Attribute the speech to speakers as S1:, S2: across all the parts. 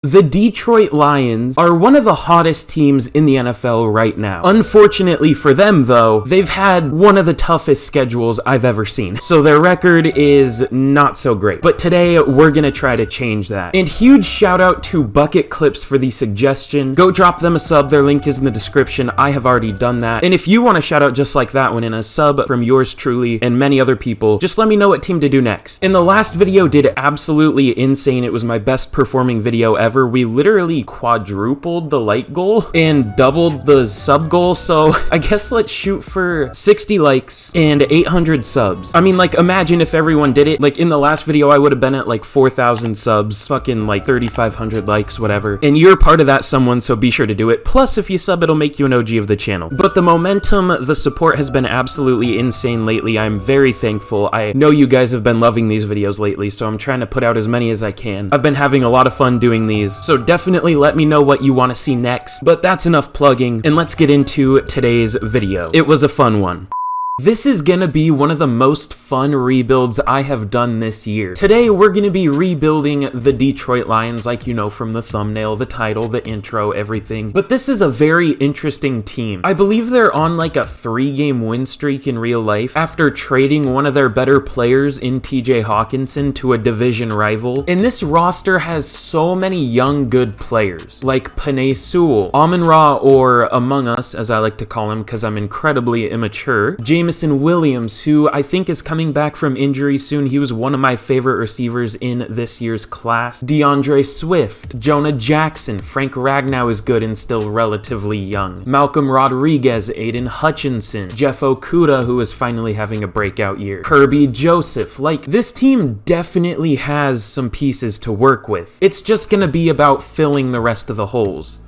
S1: The Detroit Lions are one of the hottest teams in the NFL right now. Unfortunately for them, though, they've had one of the toughest schedules I've ever seen. So their record is not so great. But today, we're gonna try to change that. And huge shout out to Bucket Clips for the suggestion. Go drop them a sub, their link is in the description. I have already done that. And if you want a shout out just like that one in a sub from yours truly and many other people, just let me know what team to do next. And the last video did absolutely insane. It was my best performing video ever. We literally quadrupled the like goal and doubled the sub goal, so I guess let's shoot for 60 likes and 800 subs. I mean, like, imagine if everyone did it. Like, in the last video, I would have been at like 4,000 subs, fucking like 3,500 likes, whatever. And you're part of that someone, so be sure to do it. Plus, if you sub, it'll make you an OG of the channel. But the momentum, the support has been absolutely insane lately. I'm very thankful. I know you guys have been loving these videos lately, so I'm trying to put out as many as I can. I've been having a lot of fun doing these, so definitely let me know what you want to see next. But that's enough plugging, and let's get into today's video. It was a fun one. This is gonna be one of the most fun rebuilds I have done this year. Today, we're gonna be rebuilding the Detroit Lions, like you know from the thumbnail, the title, the intro, everything. But this is a very interesting team. I believe they're on like a 3-game win streak in real life after trading one of their better players in TJ Hawkinson to a division rival. And this roster has so many young, good players, like Panay Sewell, Amon-Ra, or Among Us, as I like to call him because I'm incredibly immature, Jameson Williams, who I think is coming back from injury soon. He was one of my favorite receivers in this year's class. DeAndre Swift, Jonah Jackson, Frank Ragnow is good and still relatively young. Malcolm Rodriguez, Aiden Hutchinson, Jeff Okudah, who is finally having a breakout year. Kirby Joseph. Like, this team definitely has some pieces to work with. It's just gonna be about filling the rest of the holes.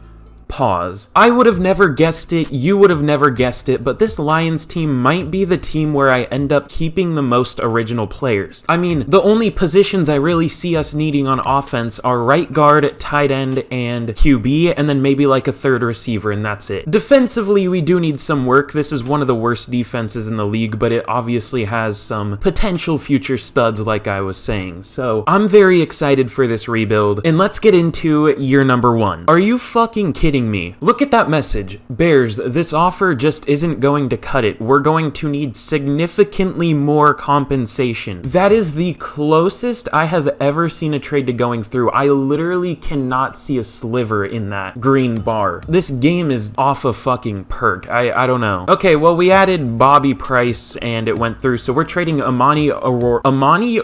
S1: Pause. I would have never guessed it, you would have never guessed it, but this Lions team might be the team where I end up keeping the most original players. I mean, the only positions I really see us needing on offense are right guard, tight end, and QB, and then maybe like a third receiver, and that's it. Defensively, we do need some work. This is one of the worst defenses in the league, but it obviously has some potential future studs, like I was saying. So, I'm very excited for this rebuild, and let's get into year number 1. Are you fucking kidding me? Look at that message. Bears, this offer just isn't going to cut it. We're going to need significantly more compensation. That is the closest I have ever seen a trade to going through. I literally cannot see a sliver in that green bar. This game is off a fucking perk. I don't know. Okay, well, we added Bobby Price and it went through, so we're trading Amani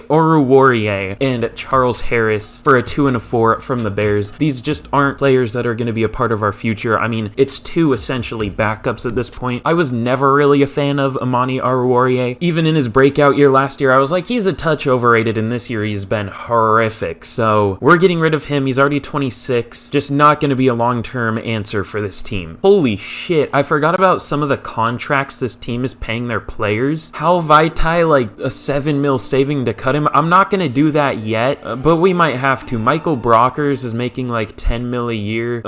S1: Oruwariye and Charles Harris for a 2 and a 4 from the Bears. These just aren't players that are going to be a part of our future. I mean, it's 2 essentially backups at this point. I was never really a fan of Amani Oruwariye. Even in his breakout year last year, I was like, he's a touch overrated, and this year he's been horrific. So we're getting rid of him. He's already 26. Just not going to be a long-term answer for this team. Holy shit, I forgot about some of the contracts this team is paying their players. Hal Vaitai, like a 7 mil saving to cut him. I'm not going to do that yet, but we might have to. Michael Brockers is making like 10 mil a year.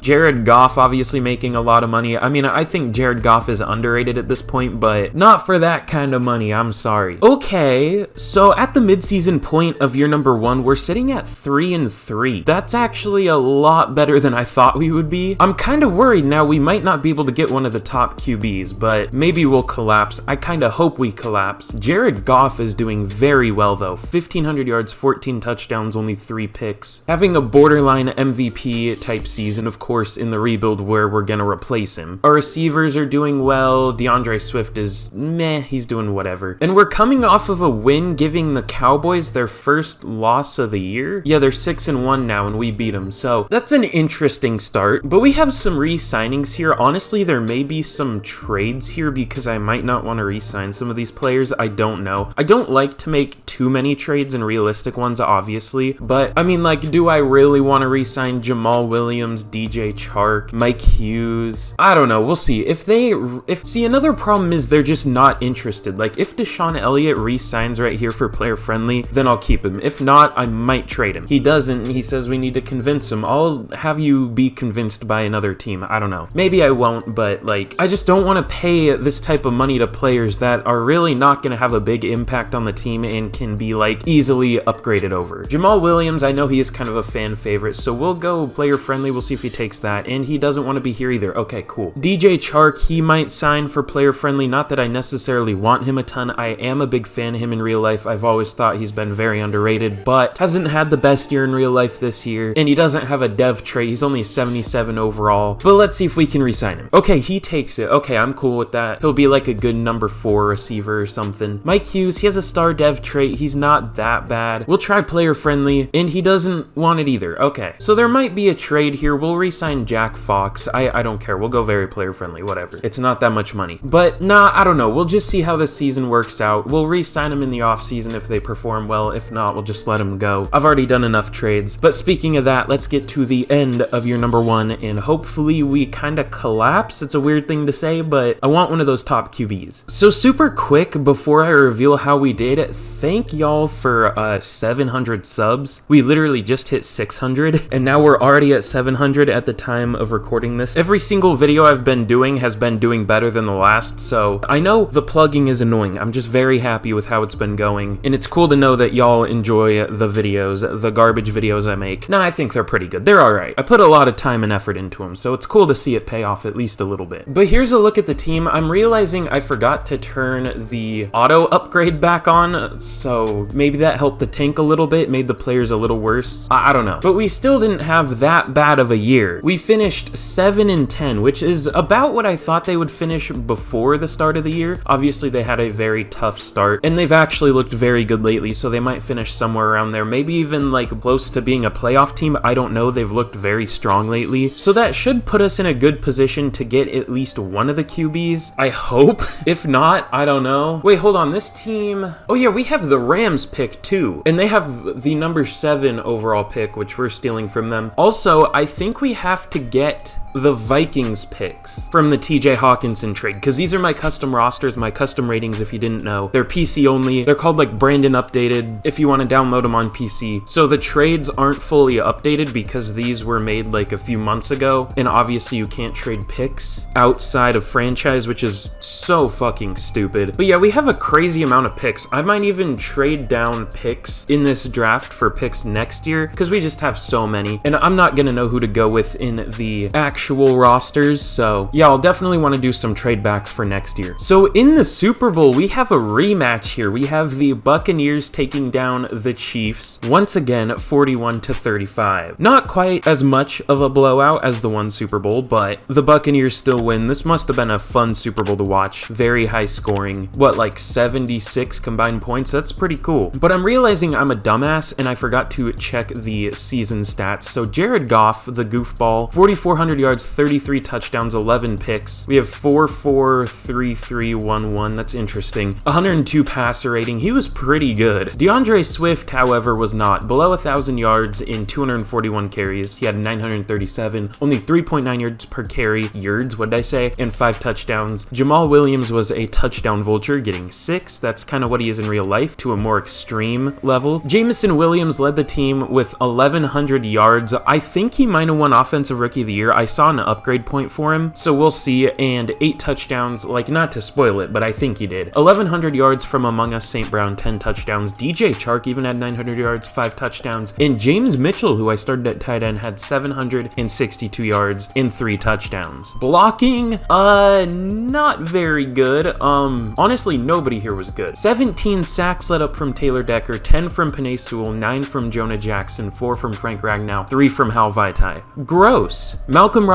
S1: Jared Goff obviously making a lot of money. I mean, I think Jared Goff is underrated at this point, but not for that kind of money. I'm sorry. Okay, so at the midseason point of year number 1, we're sitting at 3 and 3. That's actually a lot better than I thought we would be. I'm kind of worried now we might not be able to get one of the top QBs, but maybe we'll collapse. I kind of hope we collapse. Jared Goff is doing very well though. 1,500 yards, 14 touchdowns, only 3 picks. Having a borderline MVP type season, of course, in the rebuild where we're gonna replace him. Our receivers are doing well. DeAndre Swift is meh, he's doing whatever. And we're coming off of a win, giving the Cowboys their first loss of the year. Yeah, they're 6 and 1 now, and we beat them. So that's an interesting start. But we have some re-signings here. Honestly, there may be some trades here because I might not want to re-sign some of these players. I don't know. I don't like to make too many trades and realistic ones, obviously. But I mean, like, do I really want to re-sign Jamal Williams, DJ Chark, Mike Hughes. I don't know. We'll see. See, another problem is they're just not interested. Like, if Deshaun Elliott re-signs right here for player friendly, then I'll keep him. If not, I might trade him. He doesn't. He says we need to convince him. I'll have you be convinced by another team. I don't know. Maybe I won't, but like, I just don't want to pay this type of money to players that are really not going to have a big impact on the team and can be like easily upgraded over. Jamal Williams, I know he is kind of a fan favorite, so we'll go player friendly. We'll see if he takes that, and he doesn't want to be here either. Okay, cool. DJ Chark, he might sign for player friendly. Not that I necessarily want him a ton. I am a big fan of him in real life. I've always thought he's been very underrated, but hasn't had the best year in real life this year, and he doesn't have a dev trait. He's only 77 overall, but let's see if we can re-sign him. Okay, he takes it. Okay, I'm cool with that. He'll be like a good number 4 receiver or something. Mike Hughes, he has a star dev trait. He's not that bad. We'll try player friendly, and he doesn't want it either. Okay, so there might be a trade here. We'll re-sign Jack Fox. I don't care. We'll go very player friendly, whatever. It's not that much money. But nah, I don't know. We'll just see how this season works out. We'll re-sign him in the offseason if they perform well. If not, we'll just let him go. I've already done enough trades. But speaking of that, let's get to the end of your number 1, and hopefully we kind of collapse. It's a weird thing to say, but I want one of those top QBs. So super quick, before I reveal how we did, thank y'all for 700 subs. We literally just hit 600, and now we're already at 700 at the time of recording this. Every single video I've been doing has been doing better than the last, so I know the plugging is annoying. I'm just very happy with how it's been going, and it's cool to know that y'all enjoy the videos, the garbage videos I make. Nah, I think they're pretty good. They're alright. I put a lot of time and effort into them, so it's cool to see it pay off at least a little bit. But here's a look at the team. I'm realizing I forgot to turn the auto upgrade back on, so maybe that helped the tank a little bit, made the players a little worse. I don't know. But we still didn't have that bad of a year. We finished 7-10, which is about what I thought they would finish before the start of the year. Obviously, they had a very tough start, and they've actually looked very good lately, so they might finish somewhere around there, maybe even like close to being a playoff team. I don't know. They've looked very strong lately, so that should put us in a good position to get at least one of the QBs, I hope. If not, I don't know. Wait, hold on. This team, oh yeah, we have the Rams pick too, and they have the number 7 overall pick, which we're stealing from them. Also, I think we have to get the Vikings picks from the TJ Hawkinson trade, because these are my custom rosters, my custom ratings. If you didn't know, they're PC only. They're called like Brandon Updated if you want to download them on PC. So the trades aren't fully updated because these were made like a few months ago, and obviously you can't trade picks outside of franchise, which is so fucking stupid. But yeah, we have a crazy amount of picks. I might even trade down picks in this draft for picks next year because we just have so many, and I'm not gonna know who to go with in the actual rosters. So yeah, I'll definitely want to do some trade backs for next year. So in the Super Bowl, we have a rematch here. We have the Buccaneers taking down the Chiefs once again, 41-35. Not quite as much of a blowout as the one Super Bowl, but the Buccaneers still win. This must have been a fun Super Bowl to watch. Very high scoring. What, like 76 combined points? That's pretty cool. But I'm realizing I'm a dumbass and I forgot to check the season stats. So Jared Goff, the goofball, 4,400 yards, 33 touchdowns, 11 picks. We have 4-4-3-3-1-1. That's interesting. 102 passer rating. He was pretty good. DeAndre Swift, however, was not. Below 1,000 yards in 241 carries. He had 937, only 3.9 yards per carry. What did I say? And 5 touchdowns. Jamal Williams was a touchdown vulture, getting 6. That's kind of what he is in real life, to a more extreme level. Jameson Williams led the team with 1,100 yards. I think he might have won Offensive Rookie of the Year. I saw an upgrade point for him, so we'll see. And 8 touchdowns, like, not to spoil it, but I think he did. 1,100 yards from Among Us St. Brown, 10 touchdowns. DJ Chark even had 900 yards, 5 touchdowns. And James Mitchell, who I started at tight end, had 762 yards and 3 touchdowns. Blocking, not very good. Honestly, nobody here was good. 17 sacks led up from Taylor Decker, 10 from Penei Sewell, 9 from Jonah Jackson, 4 from Frank Ragnow, 3 from Hal Vaitai. Gross. Malcolm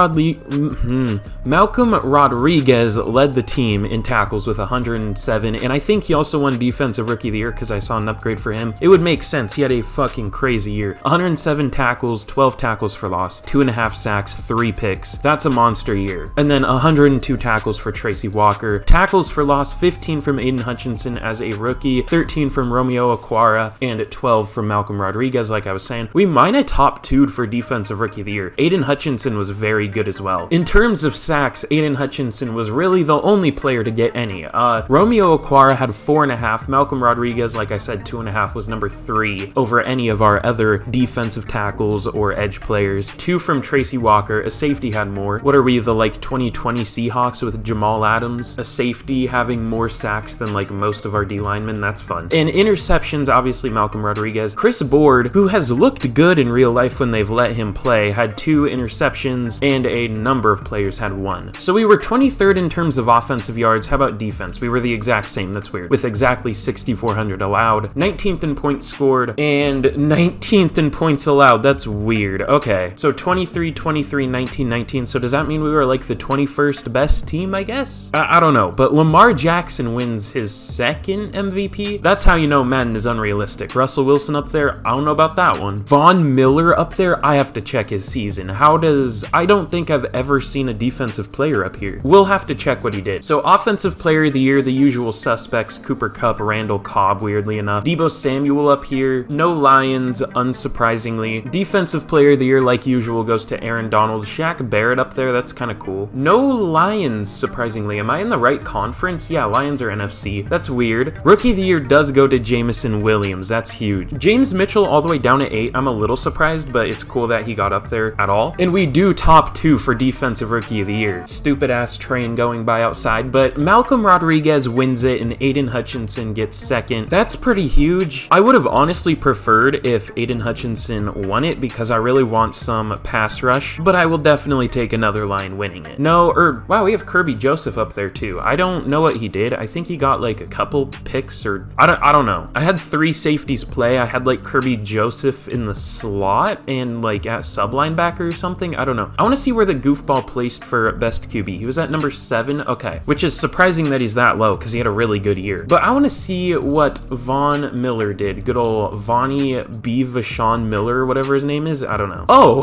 S1: Rodriguez led the team in tackles with 107, and I think he also won Defensive Rookie of the Year because I saw an upgrade for him. It would make sense. He had a fucking crazy year. 107 tackles, 12 tackles for loss, 2.5 sacks, 3 picks. That's a monster year. And then 102 tackles for Tracy Walker. Tackles for loss, 15 from Aiden Hutchinson as a rookie, 13 from Romeo Okwara, and 12 from Malcolm Rodriguez, like I was saying. We might have top 2'd for Defensive Rookie of the Year. year. Aiden Hutchinson was very good as well. In terms of sacks, Aiden Hutchinson was really the only player to get any. Romeo Okwara had 4.5. Malcolm Rodriguez, like I said, 2.5, was number 3 over any of our other defensive tackles or edge players. 2 from Tracy Walker. A safety had more. What are we, the like 2020 Seahawks with Jamal Adams? A safety having more sacks than like most of our D linemen? That's fun. And interceptions, obviously Malcolm Rodriguez. Chris Board, who has looked good in real life when they've let him play, had 2 interceptions, and a number of players had 1. So we were 23rd in terms of offensive yards. How about defense? We were the exact same. That's weird. With exactly 6,400 allowed, 19th in points scored, and 19th in points allowed. That's weird. Okay, so 23, 23, 19, 19. So does that mean we were like the 21st best team, I guess? I don't know, but Lamar Jackson wins his 2nd MVP. That's how you know Madden is unrealistic. Russell Wilson up there, I don't know about that one. Von Miller up there, I have to check his season. I don't think I've ever seen a defensive player up here. We'll have to check what he did. So offensive player of the year, the usual suspects, Cooper Kupp, Randall Cobb, weirdly enough. Deebo Samuel up here, no Lions, unsurprisingly. Defensive player of the year, like usual, goes to Aaron Donald. Shaq Barrett up there, that's kind of cool. No Lions, surprisingly. Am I in the right conference? Yeah, Lions are NFC. That's weird. Rookie of the year does go to Jamison Williams. That's huge. James Mitchell all the way down at 8. I'm a little surprised, but it's cool that he got up there at all. And we do top 2 for defensive rookie of the year. Stupid ass train going by outside, but Malcolm Rodriguez wins it and Aiden Hutchinson gets 2nd. That's pretty huge. I would have honestly preferred if Aiden Hutchinson won it because I really want some pass rush, but I will definitely take another line winning it. Wow, we have Kirby Joseph up there too. I don't know what he did. I think he got like a couple picks or I don't know. I had 3 safeties play. I had like Kirby Joseph in the slot and like at sub linebacker or something. I don't know. I want to see where the goofball placed for best QB. He was at number 7. Okay, which is surprising that he's that low because he had a really good year. But I want to see what Von Miller did. Good old Vonnie B. Vashon Miller, whatever his name is. I don't know. Oh,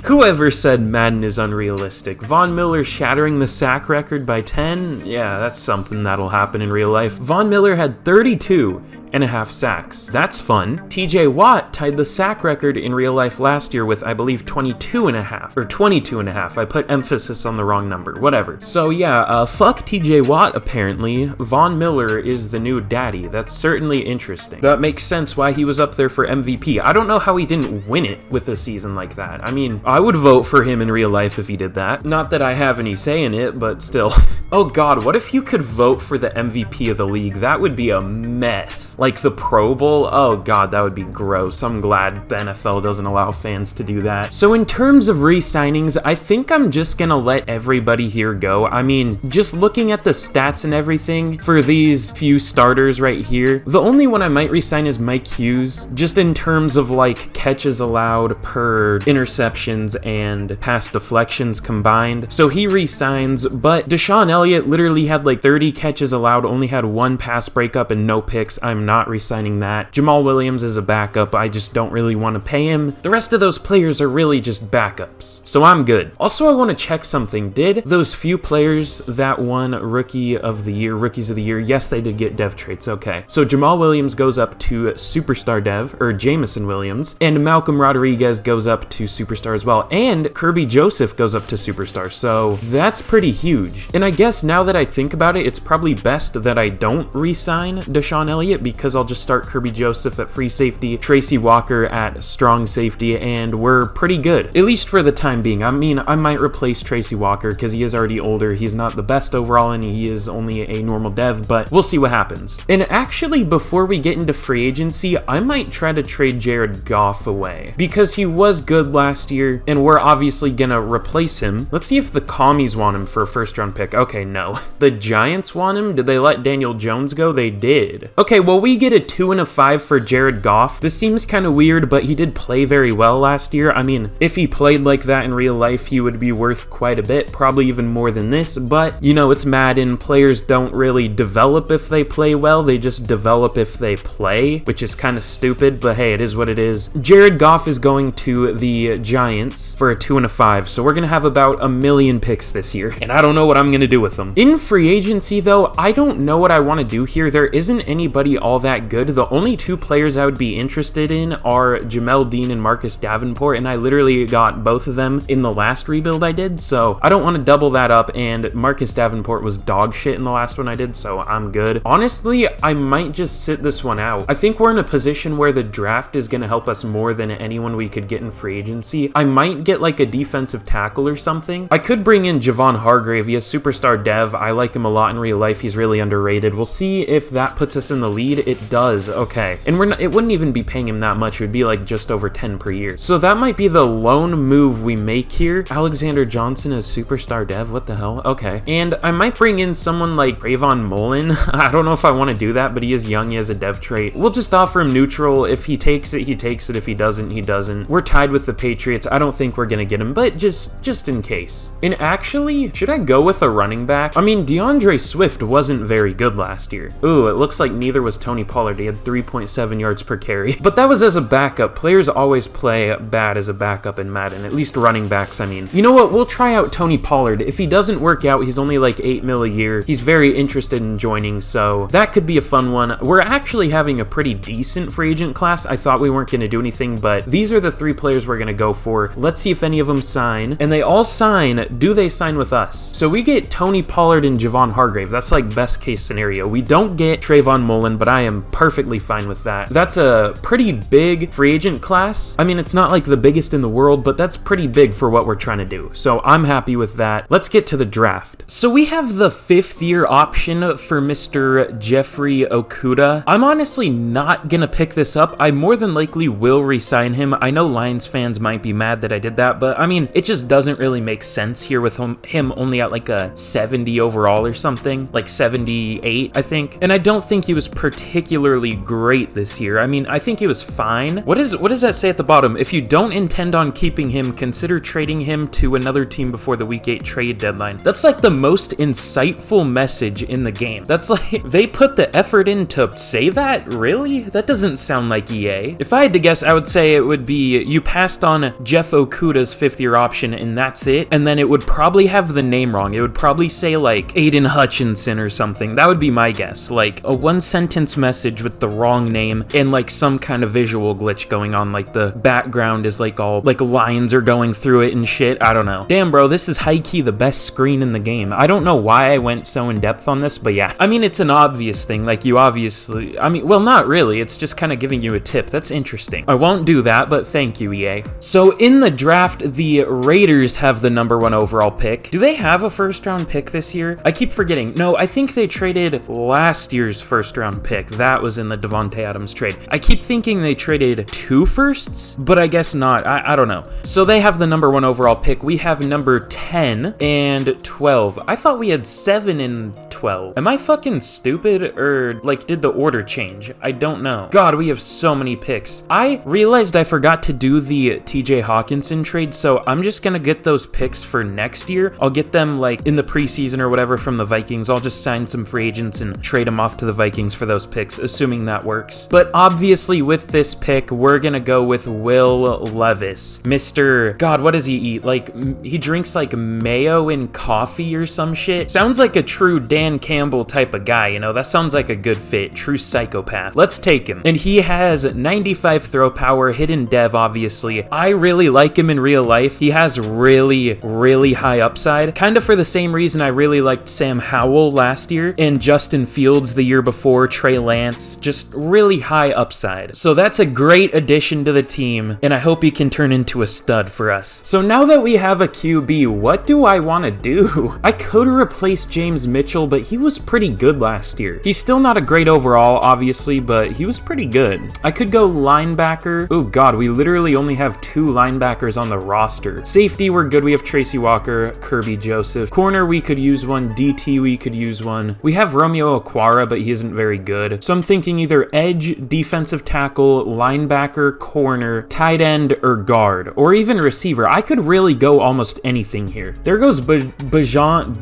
S1: whoever said Madden is unrealistic. Von Miller shattering the sack record by 10. Yeah, that's something that'll happen in real life. Von Miller had 32.5 sacks. That's fun. TJ Watt tied the sack record in real life last year with, I believe, 22.5 or 22.5. I put emphasis on the wrong number. Whatever. So yeah, fuck TJ Watt apparently. Von Miller is the new daddy. That's certainly interesting. That makes sense why he was up there for MVP. I don't know how he didn't win it with a season like that. I mean, I would vote for him in real life if he did that. Not that I have any say in it, but still. Oh god, what if you could vote for the MVP of the league? That would be a mess. Like the Pro Bowl? Oh god, that would be gross. I'm glad the NFL doesn't allow fans to do that. So in terms of re-signings, I think I'm just gonna let everybody here go. I mean, just looking at the stats and everything for these few starters right here, the only one I might re-sign is Mike Hughes, just in terms of like catches allowed per interceptions and pass deflections combined. So he re-signs, but Deshaun Elliott literally had like 30 catches allowed, only had 1 pass breakup and no picks. I'm not re-signing that. Jamal Williams is a backup. I just don't really want to pay him. The rest of those players are really just backups. So I'm good. Also, I want to check something. Did those few players that won Rookies of the Year, yes, they did get dev traits. Okay. So Jamal Williams goes up to Superstar Dev, or Jamison Williams, and Malcolm Rodriguez goes up to Superstar as well. And Kirby Joseph goes up to Superstar. So that's pretty huge. And I guess now that I think about it, it's probably best that I don't re-sign Deshaun Elliott because I'll just start Kirby Joseph at free safety, Tracy Walker at strong safety, and we're pretty good, at least for the time being. I mean, I might replace Tracy Walker because he is already older. He's not the best overall and he is only a normal dev, but we'll see what happens. And actually, before we get into free agency, I might try to trade Jared Goff away because he was good last year and we're obviously gonna replace him. Let's see if the commies want him for a first-round pick. Okay, no. The Giants want him? Did they let Daniel Jones go? They did. Okay, well, we get a 2 and a 5 for Jared Goff. This seems kind of weird, but he did play very well last year. I mean, if he played like that in real life, he would be worth quite a bit, probably even more than this, but, you know, it's Madden. Players don't really develop if they play well, they just develop if they play, which is kind of stupid, but hey, it is what it is. Jared Goff is going to the Giants for a 2 and a 5, so we're gonna have about 1 million picks this year, and I don't know what I'm gonna do with them. In free agency, though, I don't know what I want to do here. There isn't anybody all all that good. The only two players I would be interested in are Jamel Dean and Marcus Davenport, and I literally got both of them in the last rebuild I did, so I don't want to double that up, and Marcus Davenport was dog shit in the last one I did, so I'm good. Honestly, I might just sit this one out. I think we're in a position where the draft is going to help us more than anyone we could get in free agency. I might get like a defensive tackle or something. I could bring in Javon Hargrave. He has superstar dev. I like him a lot in real life. He's really underrated. We'll see if that puts us in the lead. It does. Okay. And it wouldn't even be paying him that much. It would be like just over 10 per year. So that might be the lone move we make here. Alexander Johnson as superstar dev. What the hell? Okay. And I might bring in someone like Trayvon Mullen. I don't know if I want to do that, but he is young. He has a dev trait. We'll just offer him neutral. If he takes it, he takes it. If he doesn't, he doesn't. We're tied with the Patriots. I don't think we're going to get him, but just in case. And actually, should I go with a running back? I mean, DeAndre Swift wasn't very good last year. Ooh, it looks like neither was Tony Pollard. He had 3.7 yards per carry. But that was as a backup. Players always play bad as a backup in Madden, at least running backs, I mean. You know what? We'll try out Tony Pollard. If he doesn't work out, he's only like 8 mil a year. He's very interested in joining, so that could be a fun one. We're actually having a pretty decent free agent class. I thought we weren't going to do anything, but these are the 3 players we're going to go for. Let's see if any of them sign. And they all sign. Do they sign with us? So we get Tony Pollard and Javon Hargrave. That's like best case scenario. We don't get Trayvon Mullen, but I am perfectly fine with that. That's a pretty big free agent class. I mean, it's not like the biggest in the world, but that's pretty big for what we're trying to do. So I'm happy with that. Let's get to the draft. So we have the 5th year option for Mr. Jeffrey Okudah. I'm honestly not going to pick this up. I more than likely will re-sign him. I know Lions fans might be mad that I did that, but I mean, it just doesn't really make sense here with him only at like a 70 overall or something, like 78, I think. And I don't think he was particularly great this year. I mean, I think he was fine. What does that say at the bottom? If you don't intend on keeping him, consider trading him to another team before the week 8 trade deadline. That's like the most insightful message in the game. That's like, they put the effort in to say that? Really? That doesn't sound like EA. If I had to guess, I would say it would be, you passed on Jeff Okudah's 5th year option and that's it. And then it would probably have the name wrong. It would probably say like Aiden Hutchinson or something. That would be my guess. Like a 1-sentence message with the wrong name and like some kind of visual glitch going on. Like the background is like all like lines are going through it and shit. I don't know. Damn, bro, this is high-key the best screen in the game. I don't know why I went so in depth on this, but yeah. I mean, it's an obvious thing. Like you obviously, I mean, well, not really. It's just kind of giving you a tip. That's interesting. I won't do that, but thank you, EA. So in the draft, the Raiders have the #1 overall pick. Do they have a 1st round pick this year? I keep forgetting. No, I think they traded last year's 1st round pick. That was in the Devontae Adams trade. I keep thinking they traded 2 firsts, but I guess not. I don't know. So they have the #1 overall pick. We have number 10 and 12. I thought we had 7 and 12. Am I fucking stupid, or like did the order change? I don't know. God, we have so many picks. I realized I forgot to do the TJ Hawkinson trade, so I'm just gonna get those picks for next year. I'll get them like in the preseason or whatever from the Vikings. I'll just sign some free agents and trade them off to the Vikings for those picks, assuming that works. But obviously with this pick, we're gonna go with Will Levis. Mr. God, what does he eat? Like, he drinks like mayo in coffee or some shit. Sounds like a true Dan Campbell type of guy, you know? That sounds like a good fit. True psychopath. Let's take him. And he has 95 throw power, hidden dev, obviously. I really like him in real life. He has really high upside. Kind of for the same reason I really liked Sam Howell last year and Justin Fields the year before, Trey Lance. Just really high upside. So that's a great addition to the team, and I hope he can turn into a stud for us. So now that we have a QB, what do I want to do? I could replace James Mitchell, but he was pretty good last year. He's still not a great overall, obviously, but he was pretty good. I could go linebacker. Oh God, we literally only have 2 linebackers on the roster. Safety, we're good. We have Tracy Walker, Kirby Joseph. Corner, we could use one. DT, we could use one. We have Romeo Okwara, but he isn't very good. So I'm thinking either edge, defensive tackle, linebacker, corner, tight end, or guard, or even receiver. I could really go almost anything here. There goes Bajan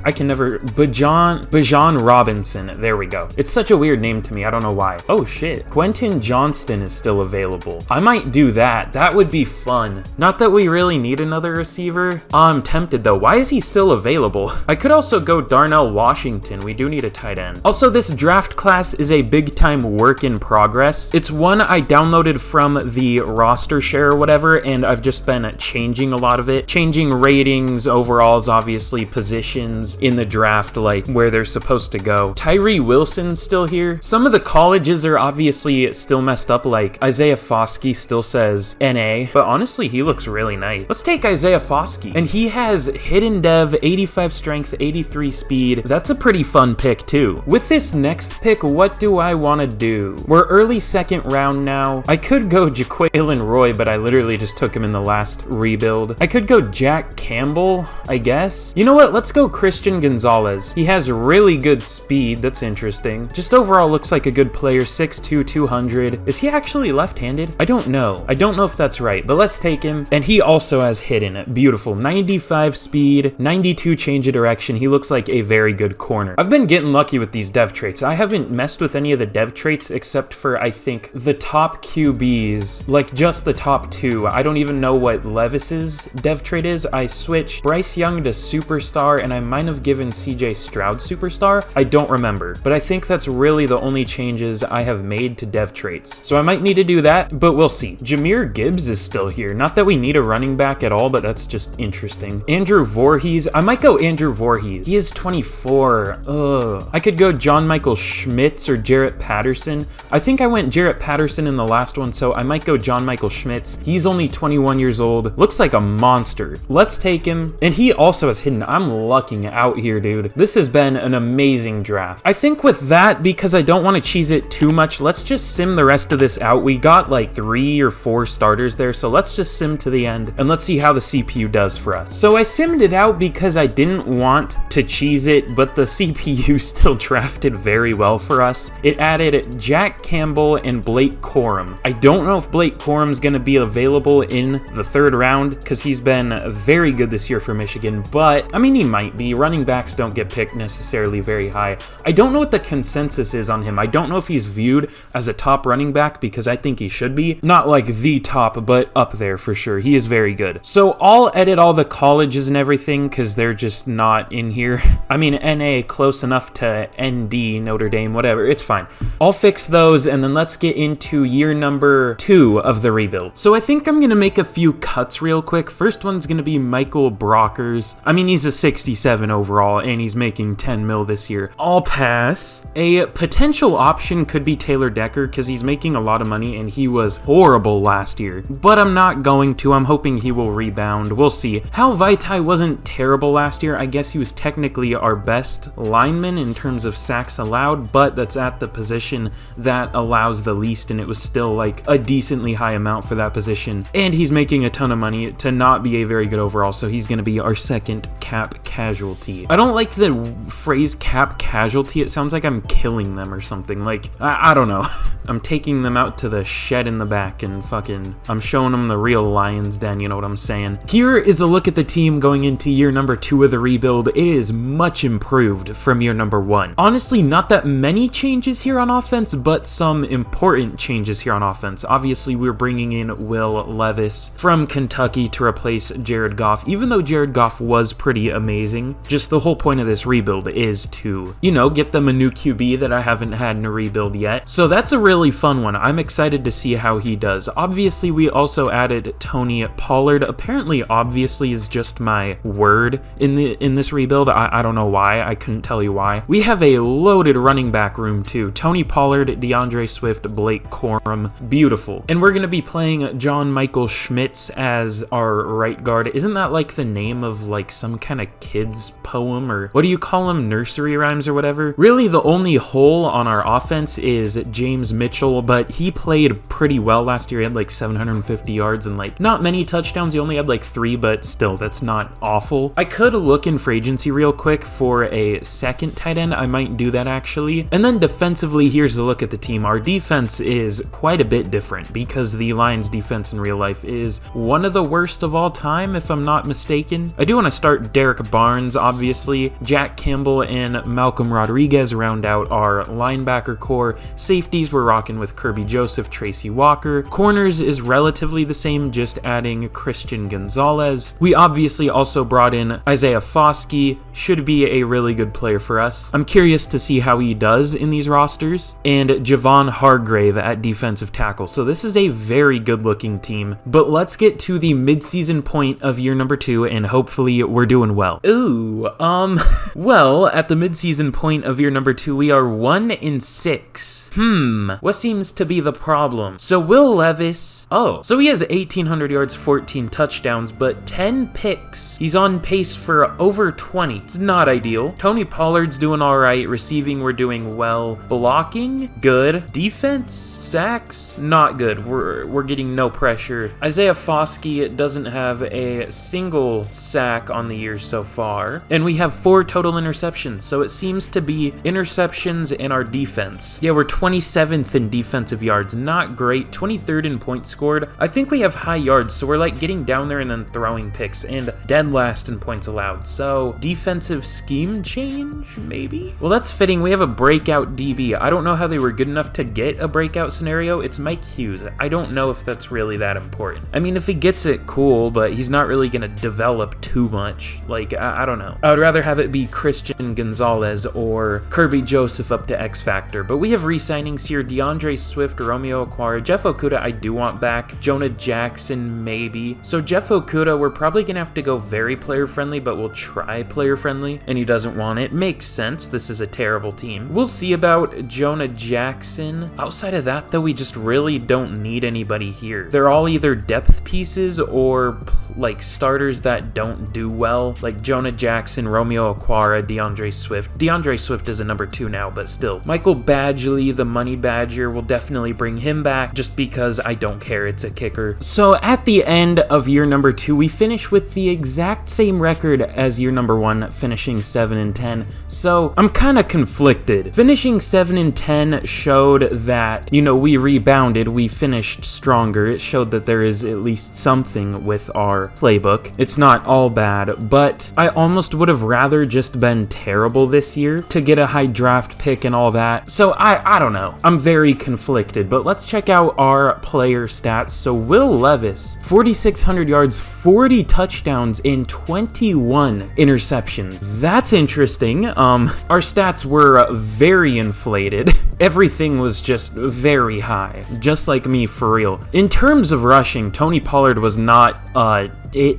S1: Robinson. There we go. It's such a weird name to me. I don't know why. Oh shit. Quentin Johnston is still available. I might do that. That would be fun. Not that we really need another receiver. I'm tempted though. Why is he still available? I could also go Darnell Washington. We do need a tight end. Also, this draft class is a big big time work in progress. It's one I downloaded from the roster share or whatever, and I've just been changing a lot of it. Changing ratings, overalls, obviously, positions in the draft, like where they're supposed to go. Tyree Wilson's still here. Some of the colleges are obviously still messed up, like Isaiah Foskey still says NA, but honestly, he looks really nice. Let's take Isaiah Foskey, and he has hidden dev, 85 strength, 83 speed. That's a pretty fun pick too. With this next pick, what do I want to do? We're early second round now. I could go Jaquelin Roy, but I literally just took him in the last rebuild. I could go Jack Campbell, I guess. You know what? Let's go Christian Gonzalez. He has really good speed. That's interesting. Just overall looks like a good player. 6'2", 200. Is he actually left-handed? I don't know. I don't know if that's right, but let's take him. And he also has hidden. Beautiful. 95 speed, 92 change of direction. He looks like a very good corner. I've been getting lucky with these dev traits. I haven't messed with any of the dev traits except for, I think, the top QBs, like just the top two. I don't even know what Levis's dev trait is. I switched Bryce Young to superstar, and I might have given CJ Stroud superstar. I don't remember, but I think that's really the only changes I have made to dev traits. So I might need to do that, but we'll see. Jahmyr Gibbs is still here. Not that we need a running back at all, but that's just interesting. Andrew Voorhees. I might go Andrew Voorhees. He is 24. Ugh. I could go John Michael Schmitz or Jarrett Patterson. I think I went Jarrett Patterson in the last one, so I might go John Michael Schmitz. He's only 21 years old. Looks like a monster. Let's take him. And he also has hidden. I'm lucking out here, dude. This has been an amazing draft. I think with that, because I don't want to cheese it too much, let's just sim the rest of this out. We got like 3 or 4 starters there, so let's just sim to the end and let's see how the CPU does for us. So I simmed it out because I didn't want to cheese it, but the CPU still drafted very well for us. It added Jack Campbell and Blake Corum. I don't know if Blake Corum's going to be available in the 3rd round because he's been very good this year for Michigan, but I mean, he might be. Running backs don't get picked necessarily very high. I don't know what the consensus is on him. I don't know if he's viewed as a top running back because I think he should be. Not like the top, but up there for sure. He is very good. So I'll edit all the colleges and everything because they're just not in here. I mean, NA close enough to ND, Notre Dame, whatever. It's fine. I'll fix those, and then let's get into year number 2 of the rebuild. So I think I'm going to make a few cuts real quick. First one's going to be Michael Brockers. I mean, he's a 67 overall, and he's making 10 mil this year. I'll pass. A potential option could be Taylor Decker because he's making a lot of money, and he was horrible last year. But I'm not going to. I'm hoping he will rebound. We'll see. Hal Vaitai wasn't terrible last year. I guess he was technically our best lineman in terms of sacks allowed, but that's at the position that allows the least, and it was still like a decently high amount for that position. And he's making a ton of money to not be a very good overall, so he's going to be our second cap casualty. I don't like the phrase cap casualty. It sounds like I'm killing them or something. Like, I don't know. I'm taking them out to the shed in the back and I'm showing them the real lion's den, you know what I'm saying? Here is a look at the team going into year number 2 of the rebuild. It is much improved from year number 1. Honestly, not that many changes here on offense, but some important changes here on offense. Obviously, we're bringing in Will Levis from Kentucky to replace Jared Goff, even though Jared Goff was pretty amazing. Just the whole point of this rebuild is to, you know, get them a new QB that I haven't had in a rebuild yet. So that's a really fun one. I'm excited to see how he does. Obviously, we also added Tony Pollard. Apparently, obviously is just my word in this rebuild. I don't know why. I couldn't tell you why. We have a loaded running back room too. Tony Pollard, DeAndre Swift, Blake Corum. Beautiful. And we're going to be playing John Michael Schmitz as our right guard. Isn't that like the name of like some kind of kid's poem, or what do you call them? Nursery rhymes or whatever? Really, the only hole on our offense is James Mitchell, but he played pretty well last year. He had like 750 yards and like not many touchdowns. He only had like 3, but still, that's not awful. I could look in free agency real quick for a second tight end. I might do that actually. And then defensively, here's a look at the team. Our defense is quite a bit different because the Lions defense in real life is one of the worst of all time, if I'm not mistaken. I do want to start Derek Barnes, obviously. Jack Campbell and Malcolm Rodriguez round out our linebacker core. Safeties, we're rocking with Kirby Joseph, Tracy Walker. Corners is relatively the same, just adding Christian Gonzalez. We obviously also brought in Isaiah Foskey, should be a really good player for us. I'm curious to see how he does in these rosters. rosters, and Javon Hargrave at defensive tackle. So this is a very good-looking team. But let's get to the midseason point of year number 2, and hopefully we're doing well. Ooh, well, at the midseason point of year number 2, we are 1-6. What seems to be the problem? So Will Levis, so he has 1,800 yards, 14 touchdowns, but 10 picks. He's on pace for over 20. It's not ideal. Tony Pollard's doing all right. Receiving, we're doing well. Blocking, good. Defense, sacks, not good. We're getting no pressure. Isaiah Foskey doesn't have a single sack on the year so far, and we have 4 total interceptions. So it seems to be interceptions in our defense. Yeah, we're 27th in defensive yards, not great. 23rd in points scored. I think we have high yards, so we're like getting down there and then throwing picks, and dead last in points allowed. So defensive scheme change, maybe? Well, that's fitting. We have a breakout DB. I don't know how they were good enough to get a breakout scenario. It's Mike Hughes. I don't know if that's really that important. I mean, if he gets it, cool, but he's not really gonna develop too much. Like, I don't know. I would rather have it be Christian Gonzalez or Kirby Joseph up to X Factor, but we have re-signings here. DeAndre Swift, Romeo Okwara, Jeff Okudah I do want back, Jonah Jackson maybe. So Jeff Okudah, we're probably gonna have to go very player friendly, but we'll try player friendly, and he doesn't want it. Makes sense, this is a terrible team. We'll see about Jonah Jackson. Outside of that though, we just really don't need anybody here. They're all either depth pieces or like starters that don't do well, like Jonah Jackson, Romeo Okwara, DeAndre Swift. DeAndre Swift is a number 2 now, but still. Michael Badgley, the Money Badger, will definitely bring him back just because I don't care, it's a kicker. So at the end of year number 2, we finish with the exact same record as year number 1, finishing 7-10. So I'm kind of conflicted. Finishing 7-10 showed that, you know, we rebounded, we finished stronger. It showed that there is at least something with our playbook. It's not all bad, but I almost would have rather just been terrible this year to get a high draft pick and all that. So I don't know. I'm very conflicted, but let's check out our player stats. So Will Levis, 4,600 yards, 40 touchdowns, and 21 interceptions. That's interesting. Our stats were very inflated. Everything was just very high, just like me for real. In terms of rushing, Tony Pollard was not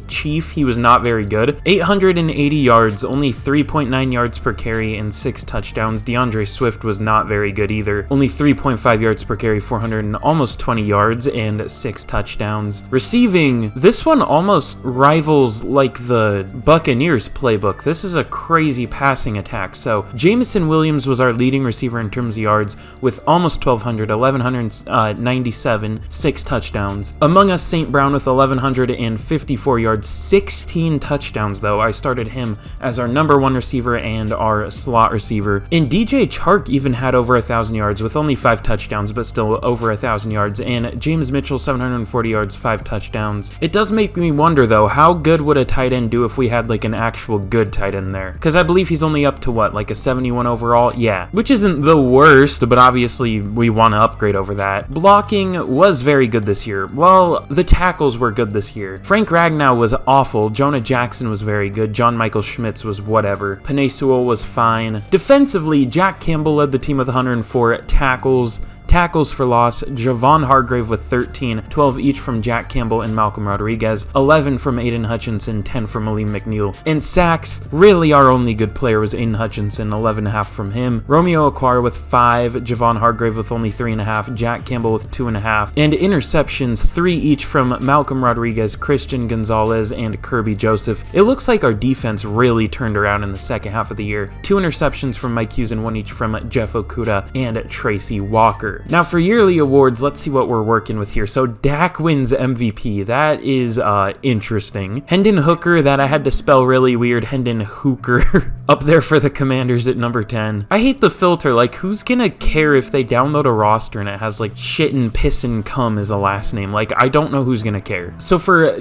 S1: chief. He was not very good. 880 yards, only 3.9 yards per carry, and 6 touchdowns. DeAndre Swift was not very good either. Only 3.5 yards per carry, 400 and almost 20 yards, and 6 touchdowns. Receiving, this one almost rivals like the Buccaneers playbook. This is a crazy passing attack. So Jameson Williams was our leading receiver in terms of yards with almost 1,200, 1,197, 6 touchdowns. Among Us St. Brown with 1,154 yards, 16 touchdowns though. I started him as our number 1 receiver and our slot receiver. And DJ Chark even had over 1,000 yards with only 5 touchdowns, but still over 1,000 yards. And James Mitchell, 740 yards, 5 touchdowns. It does make me wonder though, how good would a tight end do if we had like an actual good tight end there? Because I believe he's only up to what, like a 71 overall? Yeah, which isn't the worst, but obviously we want to upgrade over that. Blocking was very good this year. Well, the tackles were good this year. Frank Ragnow was awful. Jonah Jackson was very good. John Michael Schmitz was whatever. Penei Sewell was fine. Defensively, Jack Campbell led the team with 104 tackles. Tackles for loss, Javon Hargrave with 13, 12 each from Jack Campbell and Malcolm Rodriguez, 11 from Aiden Hutchinson, 10 from Aleem McNeil. And sacks, really our only good player was Aiden Hutchinson, 11.5 from him. Romeo Okwara with 5, Javon Hargrave with only 3.5, Jack Campbell with 2.5. And interceptions, 3 each from Malcolm Rodriguez, Christian Gonzalez, and Kirby Joseph. It looks like our defense really turned around in the second half of the year. 2 interceptions from Mike Hughes and 1 each from Jeff Okudah and Tracy Walker. Now for yearly awards, let's see what we're working with here. So Dak wins MVP. That is interesting. Hendon Hooker, that I had to spell really weird. Hendon Hooker up there for the Commanders at number 10. I hate the filter. Like, who's gonna care if they download a roster and it has like shit and piss and cum as a last name? Like, I don't know who's gonna care. So for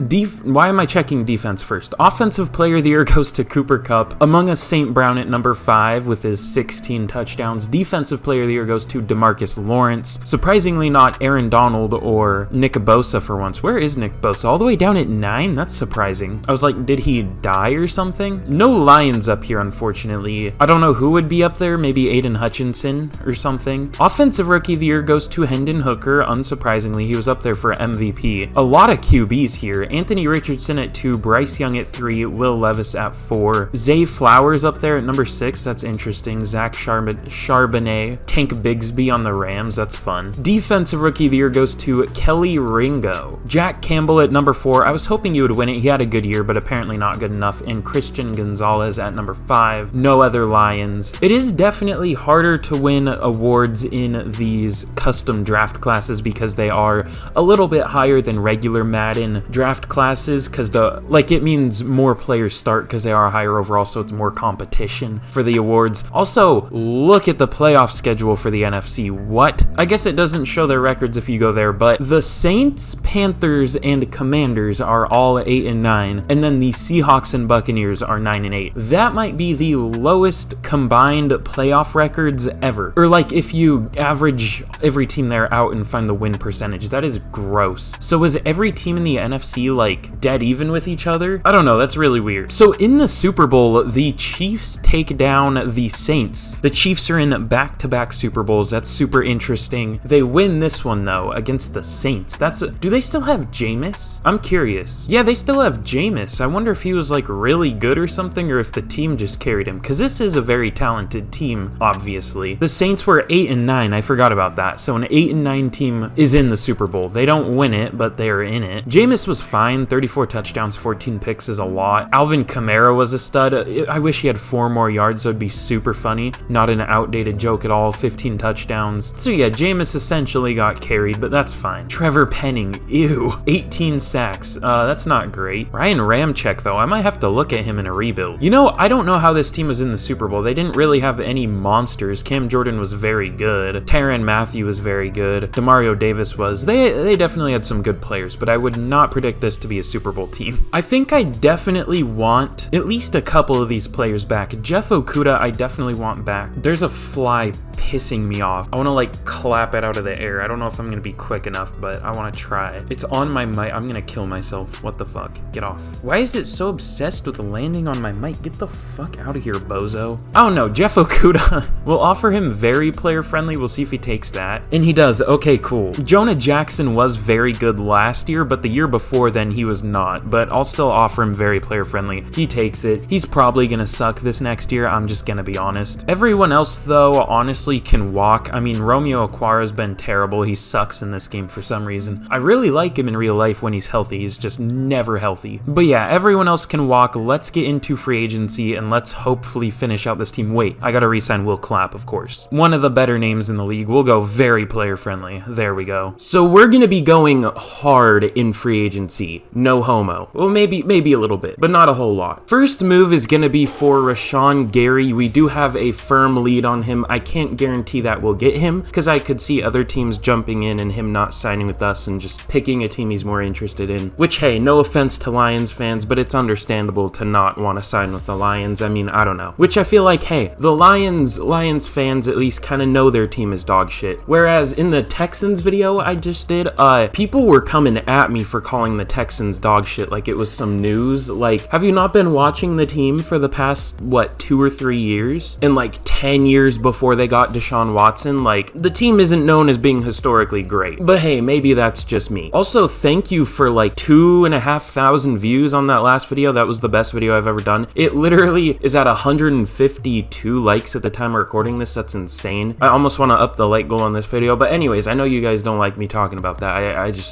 S1: why am I checking defense first? Offensive player of the year goes to Cooper Kupp. Among Us St. Brown at number 5 with his 16 touchdowns. Defensive player of the year goes to DeMarcus Lawrence Lawrence. Surprisingly not Aaron Donald or Nick Bosa for once. Where is Nick Bosa? All the way down at 9? That's surprising. I was like, did he die or something? No Lions up here, unfortunately. I don't know who would be up there. Maybe Aiden Hutchinson or something. Offensive Rookie of the Year goes to Hendon Hooker. Unsurprisingly, he was up there for MVP. A lot of QBs here. Anthony Richardson at 2, Bryce Young at 3, Will Levis at 4, Zay Flowers up there at number 6. That's interesting. Zach Charbonnet, Tank Bigsby on the Rams. That's fun. Defensive Rookie of the Year goes to Kelly Ringo. Jack Campbell at number 4. I was hoping you would win it. He had a good year, but apparently not good enough. And Christian Gonzalez at number 5. No other Lions. It is definitely harder to win awards in these custom draft classes because they are a little bit higher than regular Madden draft classes, because it means more players start because they are higher overall, so it's more competition for the awards. Also, look at the playoff schedule for the NFC. What? I guess it doesn't show their records if you go there, but the Saints, Panthers, and Commanders are all 8 and 9, and then the Seahawks and Buccaneers are 9 and 8. That might be the lowest combined playoff records ever. Or like if you average every team there out and find the win percentage, that is gross. So is every team in the NFC like dead even with each other? I don't know, that's really weird. So in the Super Bowl, the Chiefs take down the Saints. The Chiefs are in back-to-back Super Bowls. That's super interesting. They win this one though against the Saints. Do they still have Jameis? I'm curious. Yeah, they still have Jameis. I wonder if he was like really good or something, or if the team just carried him, because this is a very talented team, obviously. The Saints were 8 and 9. I forgot about that. So an 8 and 9 team is in the Super Bowl. They don't win it, but they're in it. Jameis was fine. 34 touchdowns, 14 picks is a lot. Alvin Kamara was a stud. I wish he had 4 more yards. That would be super funny. Not an outdated joke at all. 15 touchdowns. So yeah, Jameis essentially got carried, but that's fine. Trevor Penning, ew. 18 sacks. That's not great. Ryan Ramczyk, though, I might have to look at him in a rebuild. You know, I don't know how this team was in the Super Bowl. They didn't really have any monsters. Cam Jordan was very good. Tyrann Mathieu was very good. Demario Davis was. They definitely had some good players, but I would not predict this to be a Super Bowl team. I think I definitely want at least a couple of these players back. Jeff Okudah, I definitely want back. There's a fly pissing me off. I want to like clap it out of the air. I don't know if I'm going to be quick enough, but I want to try. It's on my mic. I'm going to kill myself. What the fuck? Get off. Why is it so obsessed with landing on my mic? Get the fuck out of here, bozo. Oh no, Jeff Okudah. We'll offer him very player friendly. We'll see if he takes that. And he does. Okay, cool. Jonah Jackson was very good last year, but the year before then he was not. But I'll still offer him very player friendly. He takes it. He's probably going to suck this next year. I'm just going to be honest. Everyone else though, honestly, can walk. I mean, Romeo Okwara's been terrible. He sucks in this game for some reason. I really like him in real life when he's healthy. He's just never healthy. But yeah, everyone else can walk. Let's get into free agency and let's hopefully finish out this team. Wait, I gotta re-sign Will Clapp, of course. One of the better names in the league. We'll go very player friendly. There we go. So we're gonna be going hard in free agency. No homo. Well, maybe a little bit, but not a whole lot. First move is gonna be for Rashawn Gary. We do have a firm lead on him. I can't guarantee that we'll get him because I could see other teams jumping in and him not signing with us and just picking a team he's more interested in. Which, hey, no offense to Lions fans, but it's understandable to not want to sign with the Lions. I mean, I don't know. Which I feel like, hey, the Lions fans at least kind of know their team is dog shit. Whereas in the Texans video I just did, people were coming at me for calling the Texans dog shit like it was some news. Like, have you not been watching the team for the past, what, 2 or 3 years? And like 10 years before they got Deshaun Watson, like, the team isn't known as being historically great. But hey, maybe that's just me. Also, thank you for like 2,500 views on that last video. That was the best video I've ever done. It literally is at 152 likes at the time of recording this. That's insane. I almost want to up the like goal on this video, but anyways, I know you guys don't like me talking about that.